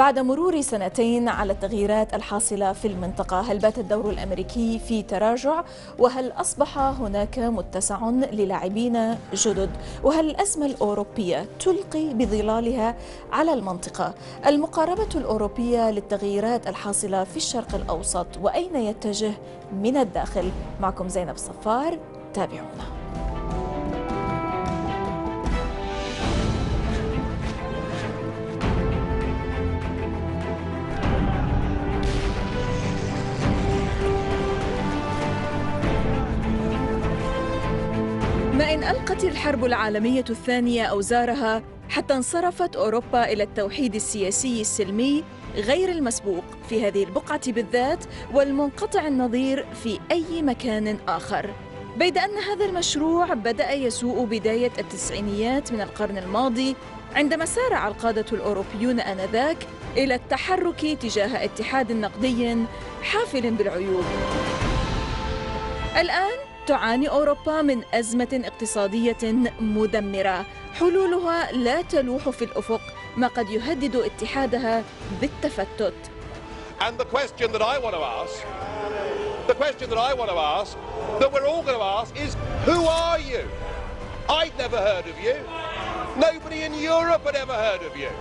بعد مرور سنتين على التغييرات الحاصلة في المنطقة، هل بات الدور الأمريكي في تراجع؟ وهل أصبح هناك متسع للاعبين جدد؟ وهل الأزمة الأوروبية تلقي بظلالها على المنطقة؟ المقاربة الأوروبية للتغييرات الحاصلة في الشرق الأوسط، وأين يتجه من الداخل؟ معكم زينب الصفار، تابعونا. ما إن ألقت الحرب العالمية الثانية أوزارها حتى انصرفت أوروبا إلى التوحيد السياسي السلمي غير المسبوق في هذه البقعة بالذات، والمنقطع النظير في أي مكان آخر، بيد أن هذا المشروع بدأ يسوء بداية التسعينيات من القرن الماضي، عندما سارع القادة الأوروبيون آنذاك إلى التحرك تجاه اتحاد نقدي حافل بالعيوب. الآن تعاني أوروبا من أزمة اقتصادية مدمرة حلولها لا تلوح في الأفق، ما قد يهدد اتحادها بالتفتت. And the question that I want to ask, that we're all going to ask is, who are you? I'd never heard of you. Nobody in Europe had ever heard of you.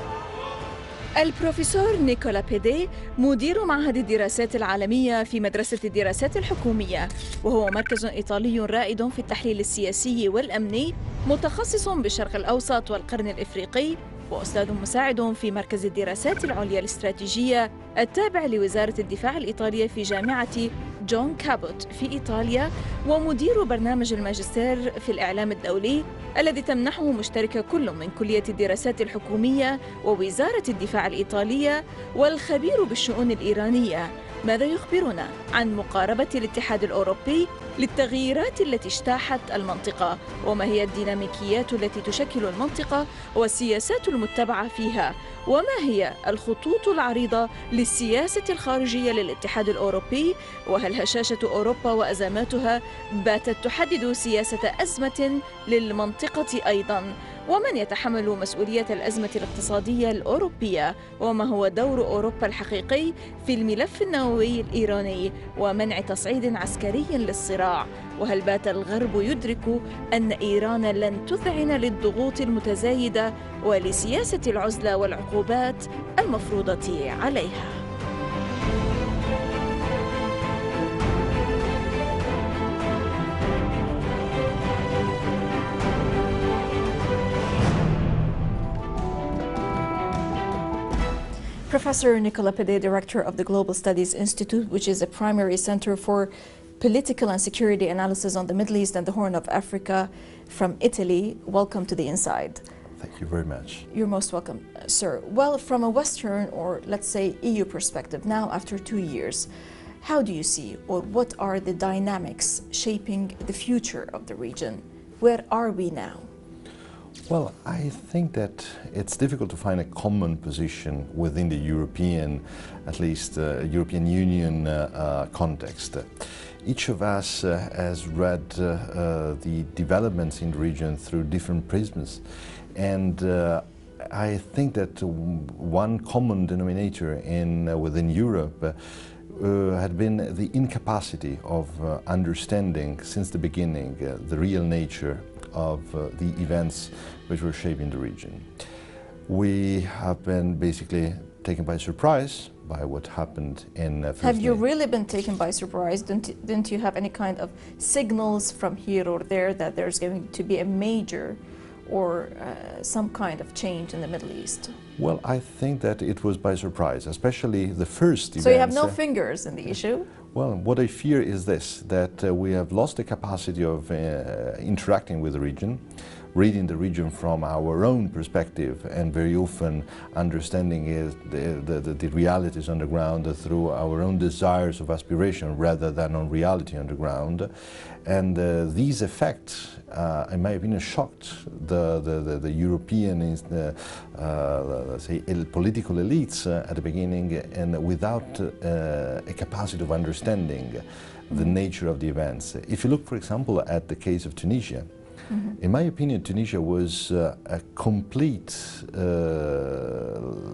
البروفيسور نيكولا بيدي مدير معهد الدراسات العالمية في مدرسة الدراسات الحكومية، وهو مركز إيطالي رائد في التحليل السياسي والأمني، متخصص بالشرق الأوسط والقرن الإفريقي، وأستاذ مساعد في مركز الدراسات العليا الاستراتيجية التابع لوزارة الدفاع الإيطالية في جامعة جون كابوت في إيطاليا، ومدير برنامج الماجستير في الإعلام الدولي الذي تمنحه مشتركة كل من كلية الدراسات الحكومية ووزارة الدفاع الإيطالية، والخبير بالشؤون الإيرانية. ماذا يخبرنا عن مقاربة الاتحاد الأوروبي للتغييرات التي اجتاحت المنطقة؟ وما هي الديناميكيات التي تشكل المنطقة والسياسات المتبعة فيها؟ وما هي الخطوط العريضة للسياسة الخارجية للاتحاد الأوروبي؟ وهل هشاشة أوروبا وأزماتها باتت تحدد سياسة أزمة للمنطقة أيضاً؟ ومن يتحمل مسؤولية الأزمة الاقتصادية الأوروبية؟ وما هو دور أوروبا الحقيقي في الملف النووي الإيراني ومنع تصعيد عسكري للصراع؟ وهل بات الغرب يدرك أن إيران لن تذعن للضغوط المتزايدة ولسياسة العزلة والعقوبات المفروضة عليها؟ Professor Nicola Pede, Director of the Global Studies Institute, which is a primary center for political and security analysis on the Middle East and the Horn of Africa, from Italy. Welcome to the Inside. Thank you very much. You're most welcome, sir. Well, from a Western, or let's say EU perspective, now after 2 years, how do you see, or what are the dynamics shaping the future of the region? Where are we now? Well, I think that it's difficult to find a common position within the European, at least European Union context. Each of us has read the developments in the region through different prisms, and I think that one common denominator within Europe had been the incapacity of understanding since the beginning the real nature of the events which were shaping the region. We have been basically taken by surprise by what happened in Have you really been taken by surprise? Didn't you have any kind of signals from here or there that there's going to be a major or some kind of change in the Middle East? Well, I think that it was by surprise, especially the first events. So you have no fingers in the issue? Well, what I fear is this, that we have lost the capacity of interacting with the region, reading the region from our own perspective, and very often understanding the realities on the ground through our own desires of aspiration rather than on reality on the ground. And these effects, in my opinion, shocked the European, let's say, political elites at the beginning, and without a capacity of understanding the nature of the events. If you look, for example, at the case of Tunisia, In my opinion, Tunisia was a complete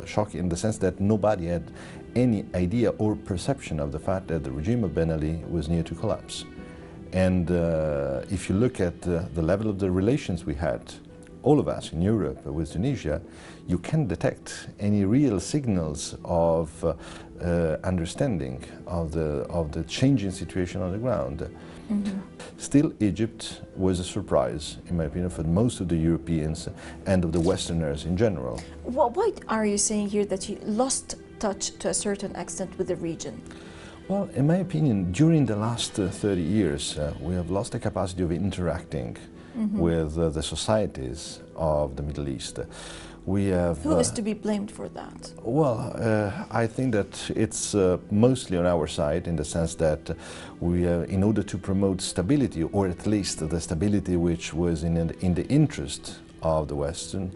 shock in the sense that nobody had any idea or perception of the fact that the regime of Ben Ali was near to collapse. And if you look at the level of the relations we had, all of us in Europe with Tunisia, you can detect any real signals of understanding of the changing situation on the ground. Still, Egypt was a surprise, in my opinion, for most of the Europeans and of the Westerners in general. Why are you saying here that you lost touch to a certain extent with the region? Well, in my opinion, during the last 30 years, we have lost the capacity of interacting with the societies of the Middle East. We have, Who is to be blamed for that? Well, I think that it's mostly on our side, in the sense that we, in order to promote stability, or at least the stability which was in the interest of the Western,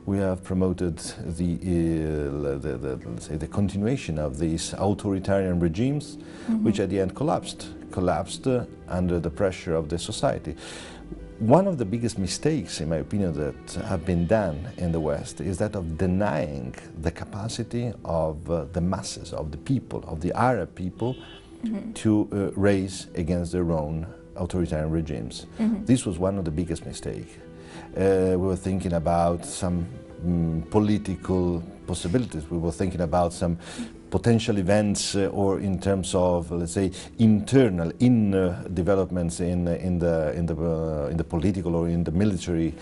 we have promoted let's say the continuation of these authoritarian regimes, which at the end collapsed under the pressure of the society. One of the biggest mistakes, in my opinion, that have been done in the West is that of denying the capacity of the masses, of the people, of the Arab people, to raise against their own authoritarian regimes. This was one of the biggest mistakes. We were thinking about some political possibilities. We were thinking about some potential events, or in terms of, let's say, internal developments in the political or in the military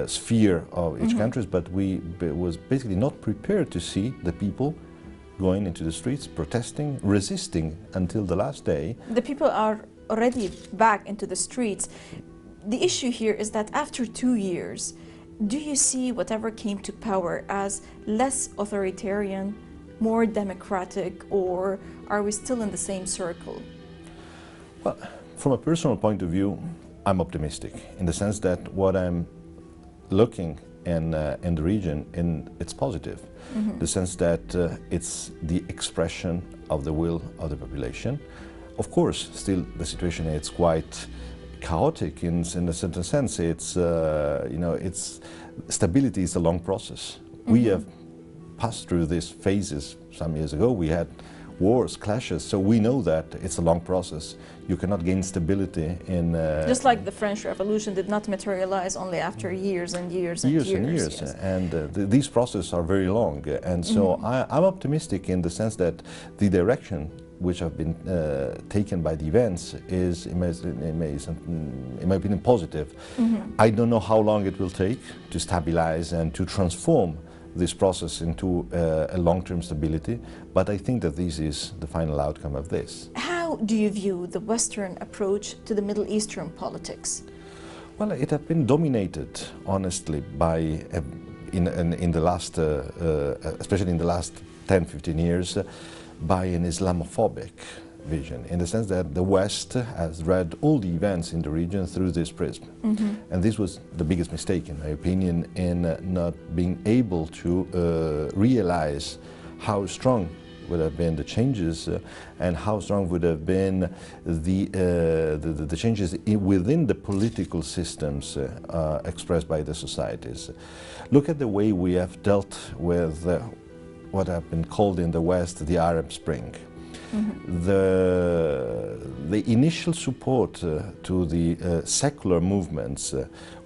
sphere of each country. But we was basically not prepared to see the people going into the streets, protesting, resisting until the last day. The people are already back into the streets. The issue here is that after 2 years, do you see whatever came to power as less authoritarian, more democratic, or are we still in the same circle? Well, from a personal point of view, I'm optimistic, in the sense that what I'm looking in the region, it's positive. The sense that it's the expression of the will of the population. Of course, still the situation is quite chaotic in a certain sense. It's stability is a long process. We have passed through these phases some years ago. We had wars, clashes, so we know that it's a long process. You cannot gain stability in... Just like the French Revolution did not materialize only after years and years and years. And years. Yes. And these processes are very long. And so I'm optimistic in the sense that the direction which have been taken by the events is, in my opinion, positive. I don't know how long it will take to stabilize and to transform this process into a long-term stability, but I think that this is the final outcome of this. How do you view the Western approach to the Middle Eastern politics? Well, it has been dominated, honestly, by, in the last, especially in the last 10, 15 years, by an Islamophobic vision, in the sense that the West has read all the events in the region through this prism. And this was the biggest mistake, in my opinion, in not being able to realize how strong would have been the changes and how strong would have been the changes within the political systems expressed by the societies. Look at the way we have dealt with what have been called in the West the Arab Spring. The initial support to the secular movements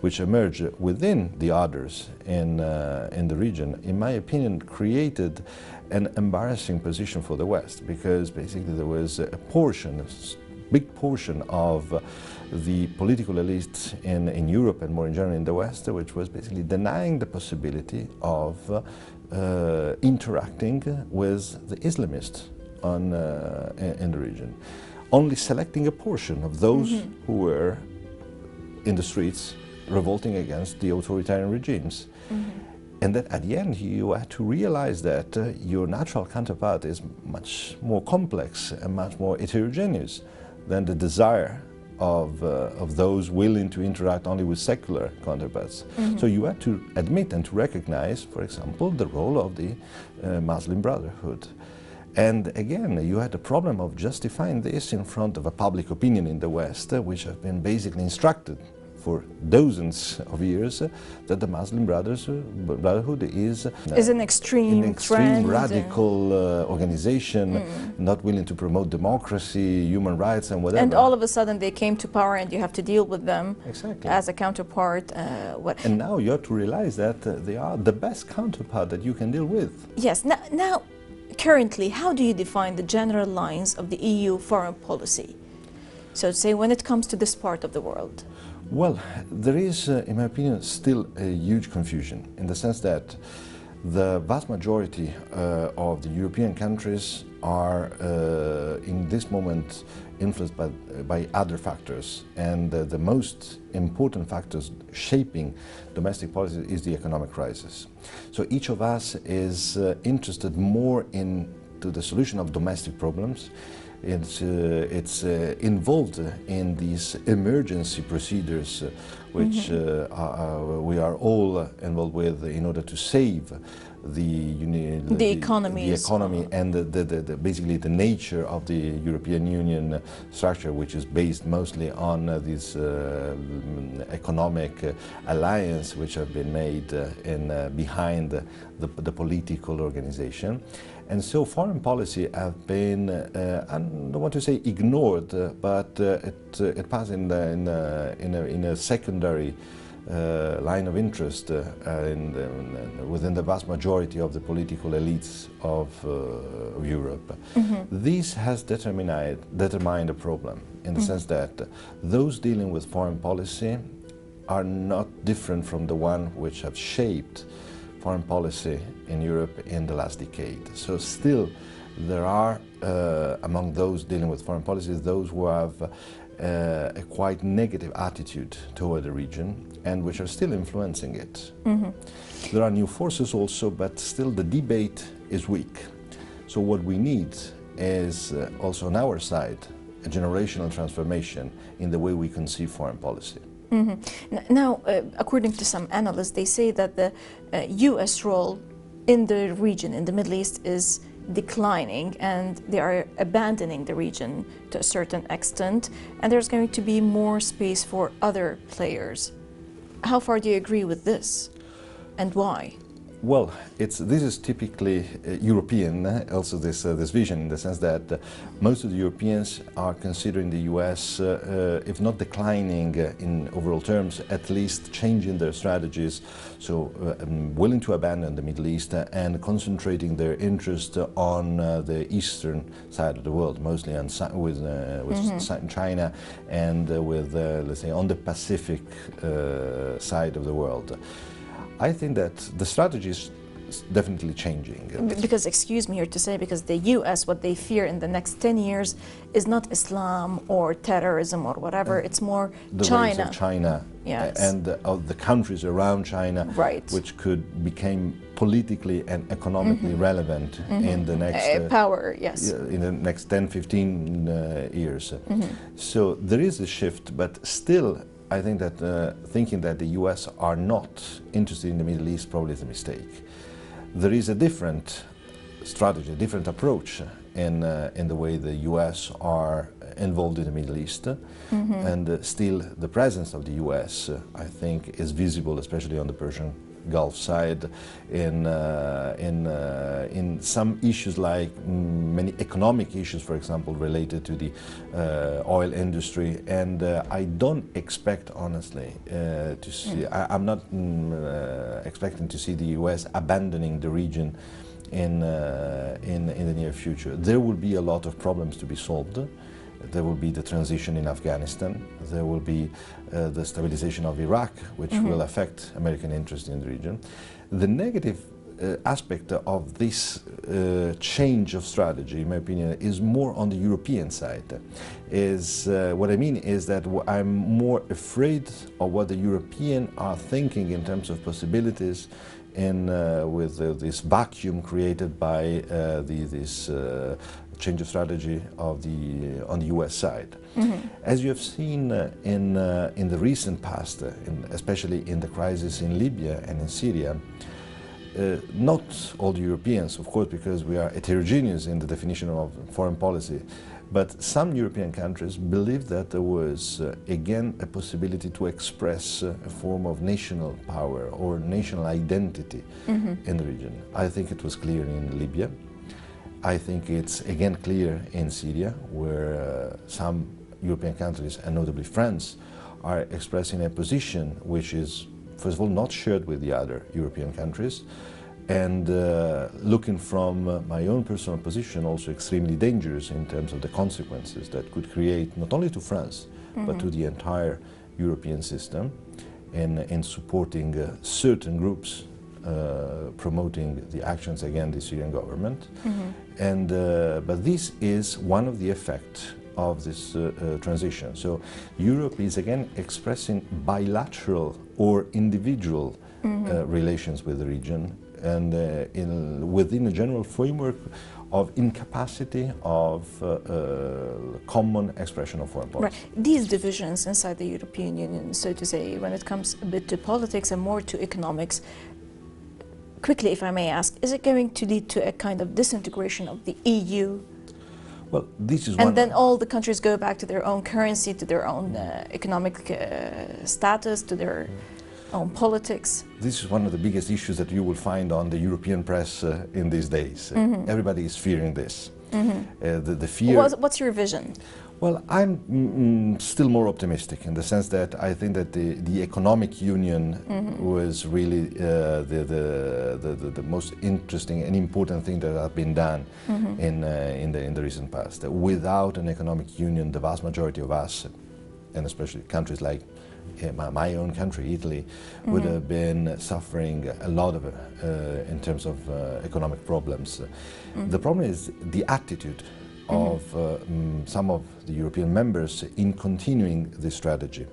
which emerged within the others in the region, in my opinion, created an embarrassing position for the West, because basically there was a portion, a big portion of the political elite in Europe and more in general in the West, which was basically denying the possibility of interacting with the Islamists in the region, only selecting a portion of those who were in the streets revolting against the authoritarian regimes. And that at the end you had to realize that your natural counterpart is much more complex and much more heterogeneous than the desire of those willing to interact only with secular counterparts. So you had to admit and to recognize, for example, the role of the Muslim Brotherhood. And again, you had the problem of justifying this in front of a public opinion in the West, which have been basically instructed for dozens of years that the Muslim Brotherhood is an extreme trend, radical organization, not willing to promote democracy, human rights, and whatever. And all of a sudden they came to power, and you have to deal with them as a counterpart. And now you have to realize that they are the best counterpart that you can deal with. Yes. Now, currently, how do you define the general lines of the EU foreign policy? So, say, when it comes to this part of the world. Well, there is, in my opinion, still a huge confusion, in the sense that the vast majority of the European countries are, in this moment, influenced by other factors. And the most important factors shaping domestic policy is the economic crisis. So each of us is interested more into the solution of domestic problems. It's involved in these emergency procedures which we are all involved with in order to save the economy and basically the nature of the European Union structure, which is based mostly on this economic alliance which have been made behind the political organization. And so foreign policy have been, I don't want to say ignored, but it passed in a secondary line of interest within the vast majority of the political elites of Europe. This has determined a problem, in the sense that those dealing with foreign policy are not different from the one which have shaped foreign policy in Europe in the last decade. So still there are among those dealing with foreign policy those who have a quite negative attitude toward the region and which are still influencing it. There are new forces also, but still the debate is weak. So what we need is also on our side a generational transformation in the way we conceive foreign policy. Now, according to some analysts, they say that the U.S. role in the region, in the Middle East, is declining, and they are abandoning the region to a certain extent, and there's going to be more space for other players. How far do you agree with this, and why? Well, this is typically European, also this vision, in the sense that most of the Europeans are considering the US, if not declining in overall terms, at least changing their strategies, so willing to abandon the Middle East and concentrating their interest on the eastern side of the world, mostly on, with China and with, let's say, on the Pacific side of the world. I think that the strategy is definitely changing. Because, excuse me here to say, because the US, what they fear in the next 10 years is not Islam or terrorism or whatever, it's more the China. rise of China, yes, and of the countries around China, right, which could become politically and economically relevant in the next power, yes, in the next 10, 15 years. So there is a shift, but still I think that thinking that the US are not interested in the Middle East probably is a mistake. There is a different strategy, a different approach in the way the US are involved in the Middle East, and still the presence of the US, I think, is visible, especially on the Persian Gulf side, in some issues like many economic issues, for example, related to the oil industry. And I don't expect, honestly, to see. I'm not expecting to see the U.S. abandoning the region in the near future. There will be a lot of problems to be solved. There will be the transition in Afghanistan. There will be the stabilization of Iraq, which will affect American interest in the region. The negative aspect of this change of strategy, in my opinion, is more on the European side. What I mean is that I'm more afraid of what the Europeans are thinking in terms of possibilities with this vacuum created by this change of strategy on the U.S. side. As you have seen in the recent past, especially in the crisis in Libya and in Syria, not all the Europeans, of course, because we are heterogeneous in the definition of foreign policy, But some European countries believed that there was, again, a possibility to express a form of national power or national identity in the region. I think it was clear in Libya. I think it's, again, clear in Syria, where some European countries, and notably France, are expressing a position which is, first of all, not shared with the other European countries, and looking from my own personal position, also extremely dangerous in terms of the consequences that could create not only to France, but to the entire European system, in supporting certain groups promoting the actions against the Syrian government. And, but this is one of the effects of this transition. So Europe is again expressing bilateral or individual relations with the region, and within a general framework of incapacity of common expression of foreign policy. Right. These divisions inside the European Union, so to say, when it comes a bit to politics and more to economics, quickly, if I may ask, is it going to lead to a kind of disintegration of the EU? Well, this is and then all the countries go back to their own currency, to their own economic status, to their own politics. This is one of the biggest issues that you will find on the European press in these days. Everybody is fearing this. The fear. What's your vision? Well, I'm still more optimistic in the sense that I think that the economic union was really the most interesting and important thing that has been done in the recent past. Without an economic union, the vast majority of us, and especially countries like my own country, Italy, would have been suffering a lot of in terms of economic problems. The problem is the attitude of some of the European members in continuing this strategy.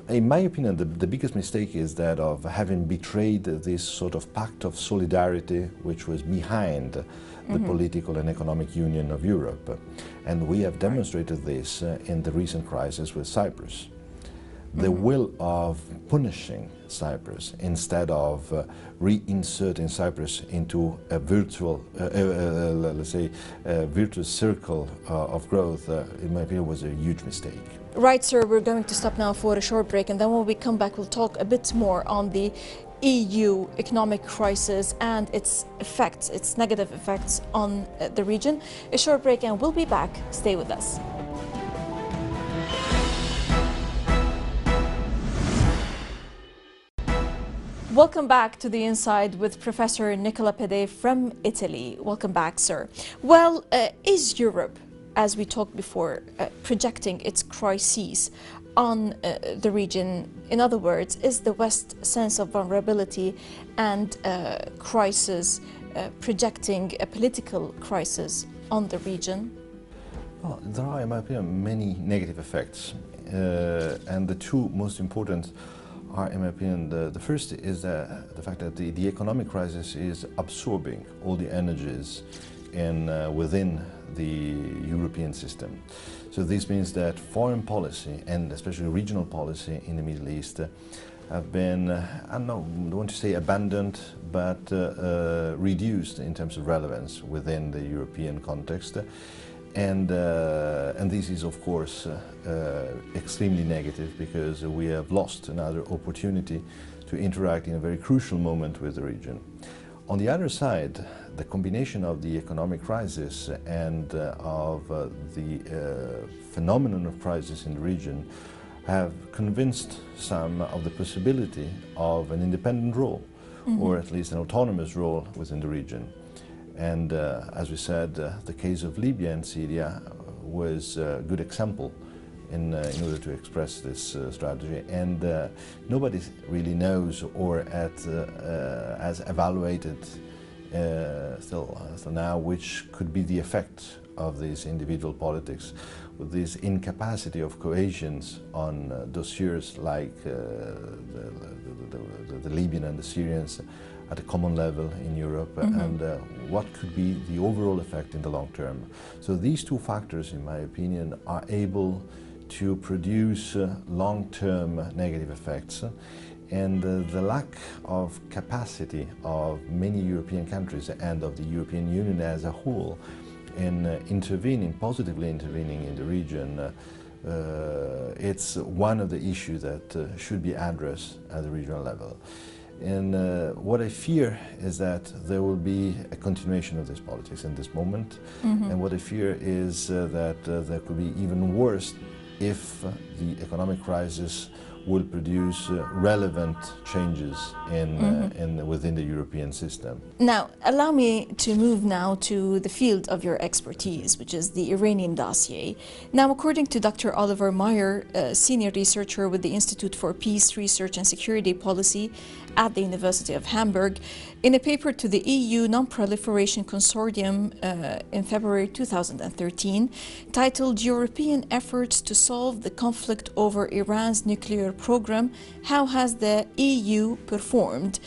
In my opinion, the biggest mistake is that of having betrayed this sort of pact of solidarity which was behind the political and economic union of Europe. And we have demonstrated this in the recent crisis with Cyprus. The will of punishing Cyprus instead of reinserting Cyprus into a virtual, let's say, a virtuous circle of growth, in my opinion, was a huge mistake. Right, sir. We're going to stop now for a short break, and then when we come back, we'll talk a bit more on the EU economic crisis and its effects, its negative effects on the region. A short break, and we'll be back. Stay with us. Welcome back to The Inside with Professor Nicola Pede from Italy. Welcome back, sir. Well, is Europe, as we talked before, projecting its crises on the region? In other words, is the West's sense of vulnerability and crisis projecting a political crisis on the region? Well, there are, in my opinion, many negative effects. And the two most important are, in my opinion, the first is the fact that the economic crisis is absorbing all the energies within the European system. So this means that foreign policy, and especially regional policy in the Middle East, have been, I don't want to say abandoned, but reduced in terms of relevance within the European context. And this is, of course, extremely negative, because we have lost another opportunity to interact in a very crucial moment with the region. On the other side, the combination of the economic crisis and of the phenomenon of crisis in the region have convinced some of the possibility of an independent role, or at least an autonomous role within the region. And as we said, the case of Libya and Syria was a good example in order to express this strategy. And nobody really knows or has evaluated still now which could be the effect of this individual politics, with this incapacity of cohesion on dossiers like the Libyan and the Syrians at a common level in Europe, and what could be the overall effect in the long term. So these two factors, in my opinion, are able to produce long-term negative effects, and the lack of capacity of many European countries and of the European Union as a whole in intervening, positively intervening in the region, it's one of the issues that should be addressed at the regional level. And what I fear is that there will be a continuation of this politics in this moment. And what I fear is that there could be even worse if the economic crisis will produce relevant changes within the European system. Now, allow me to move now to the field of your expertise, which is the Iranian Dossier. Now, according to Dr. Oliver Meyer, a senior researcher with the Institute for Peace, Research and Security Policy at the University of Hamburg, in a paper to the EU Non-Proliferation Consortium in February 2013, titled European Efforts to Solve the Conflict over Iran's Nuclear Program, How Has the EU Performed?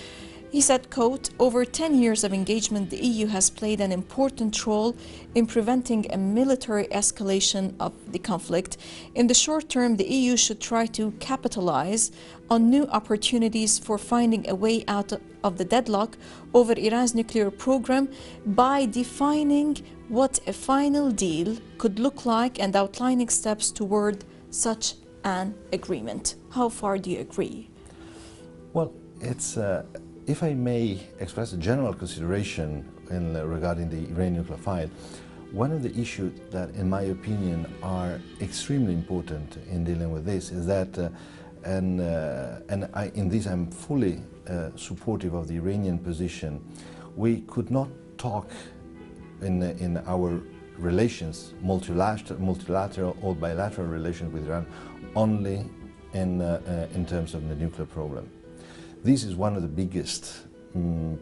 He said, quote, over 10 years of engagement, the EU has played an important role in preventing a military escalation of the conflict. In the short term, the EU should try to capitalize on new opportunities for finding a way out of the deadlock over Iran's nuclear program by defining what a final deal could look like and outlining steps toward such an agreement. How far do you agree? Well, it's if I may express a general consideration regarding the Iranian nuclear file, one of the issues that, in my opinion, are extremely important in dealing with this is that, in this I'm fully supportive of the Iranian position, we could not talk in our relations, multilateral or bilateral relations with Iran, only in terms of the nuclear problem. This is one of the biggest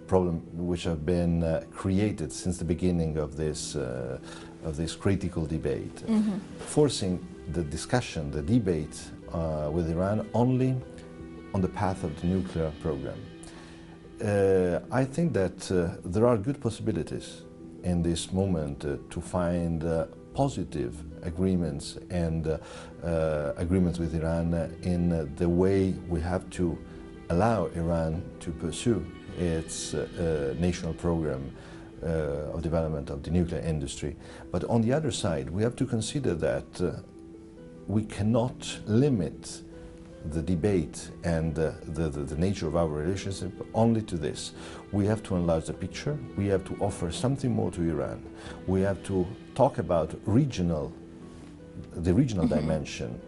problems which have been created since the beginning of this critical debate, forcing the discussion, the debate with Iran only on the path of the nuclear program. I think that there are good possibilities in this moment to find positive agreements and agreements with Iran in the way we have to allow Iran to pursue its national program of development of the nuclear industry. But on the other side, we have to consider that we cannot limit the debate and the nature of our relationship only to this. We have to enlarge the picture. We have to offer something more to Iran. We have to talk about the regional dimension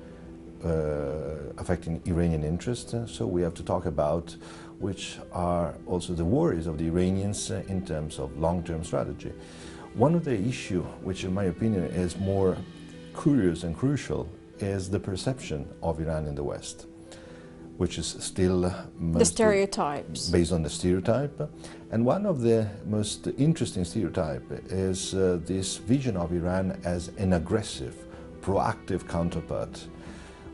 affecting Iranian interests. So we have to talk about which are also the worries of the Iranians in terms of long-term strategy. One of the issues, which in my opinion is more curious and crucial, is the perception of Iran in the West, which is still the stereotypes. Based on the stereotype. And one of the most interesting stereotypes is this vision of Iran as an aggressive, proactive counterpart,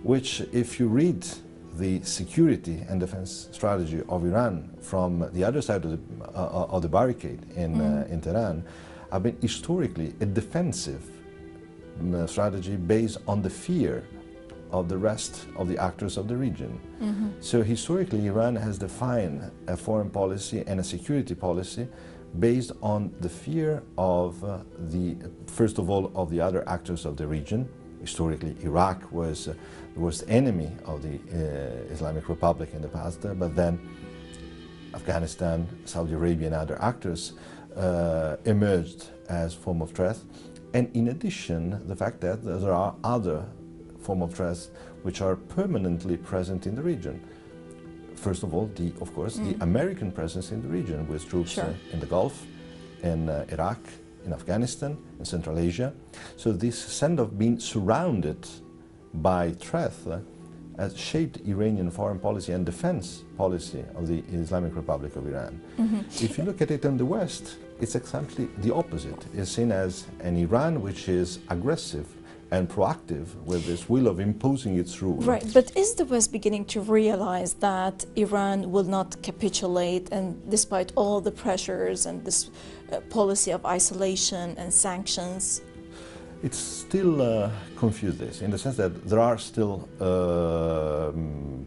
which, if you read the security and defense strategy of Iran from the other side of the barricade in Tehran, have been historically a defensive strategy based on the fear of the rest of the actors of the region. So historically, Iran has defined a foreign policy and a security policy based on the fear of first of all, of the other actors of the region. Historically, Iraq was the worst enemy of the Islamic Republic in the past, but then Afghanistan, Saudi Arabia and other actors emerged as form of threat. And in addition, the fact that there are other form of threats which are permanently present in the region. First of all, of course, the American presence in the region with troops in the Gulf, in Iraq, in Afghanistan, in Central Asia. So this sense of being surrounded by threat has shaped Iranian foreign policy and defense policy of the Islamic Republic of Iran. If you look at it in the West, it's exactly the opposite. It's seen as an Iran which is aggressive and proactive with this will of imposing its rule. Right, but is the West beginning to realize that Iran will not capitulate, and despite all the pressures and this policy of isolation and sanctions? It's still confused in the sense that there are still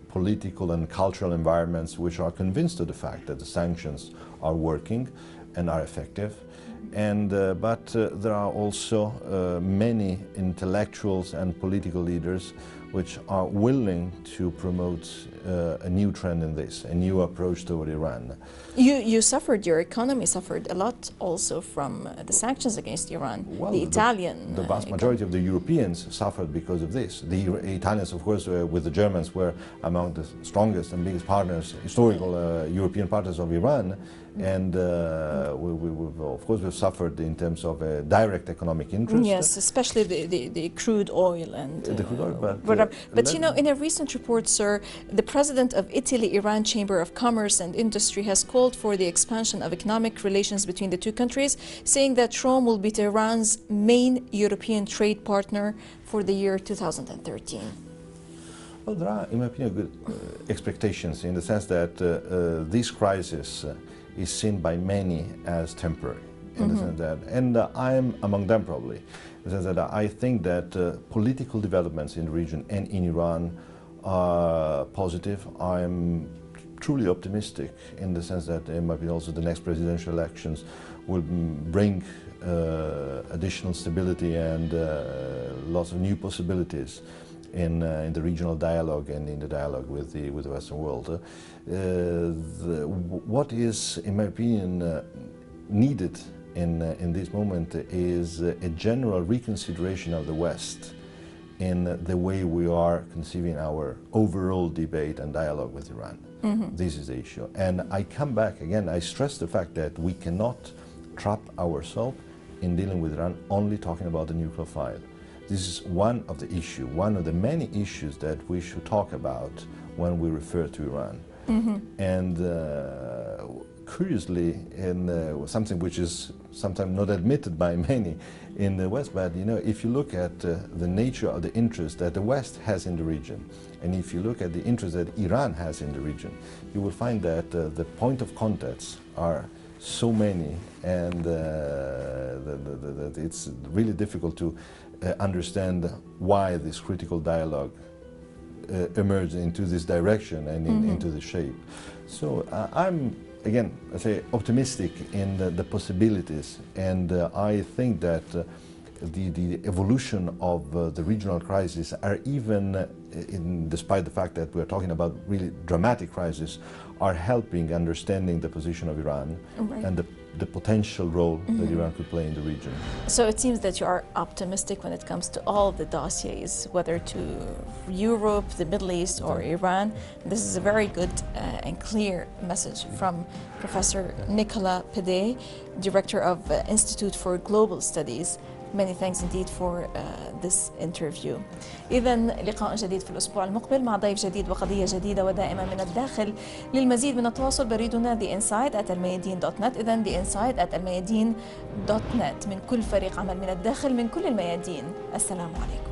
political and cultural environments which are convinced of the fact that the sanctions are working and are effective. But there are also many intellectuals and political leaders which are willing to promote a new trend in this, a new approach toward Iran. You suffered, your economy suffered a lot also from the sanctions against Iran. Well, the Italian... The vast majority of the Europeans suffered because of this. The Italians, of course, with the Germans, were among the strongest and biggest partners, historical European partners of Iran. And of course, we've suffered in terms of direct economic interest. Yes, especially the crude oil and... the crude oil, but you know, in a recent report, sir, the president of Italy-Iran Chamber of Commerce and Industry has called for the expansion of economic relations between the two countries, saying that Rome will be Tehran's main European trade partner for the year 2013. Well, there are, in my opinion, good expectations in the sense that this crisis is seen by many as temporary. In the sense that, and I'm among them probably, in the sense that I think that political developments in the region and in Iran are positive. I'm truly optimistic in the sense that it might be also the next presidential elections will bring additional stability and lots of new possibilities in the regional dialogue and in the dialogue with the Western world. What is, in my opinion, needed in this moment is a general reconsideration of the West in the way we are conceiving our overall debate and dialogue with Iran. This is the issue. And I come back again, I stress the fact that we cannot trap ourselves in dealing with Iran only talking about the nuclear file. This is one of the issues, one of the many issues that we should talk about when we refer to Iran. And curiously, in something which is sometimes not admitted by many in the West, but you know, if you look at the nature of the interest that the West has in the region, and if you look at the interest that Iran has in the region, you will find that the point of contacts are so many, and that it's really difficult to understand why this critical dialogue emerged into this direction and into this shape. So I'm, again, I say optimistic in the possibilities, and I think that the evolution of the regional crisis are even, despite the fact that we're talking about really dramatic crisis, are helping understanding the position of Iran and the potential role that Iran could play in the region. So it seems that you are optimistic when it comes to all the dossiers, whether to Europe, the Middle East, or Iran. This is a very good and clear message from Professor Nikola Pede, Director of Institute for Global Studies. Many thanks indeed for this interview. إذا لقاء جديد في الأسبوع المقبل مع ضيف جديد وقضية جديدة ودائما من الداخل. للمزيد من التواصل بريدنا theinside@almayadeen.net. إذا theinside@almayadeen.net. من كل فريق عمل من الداخل من كل الميادين. السلام عليكم.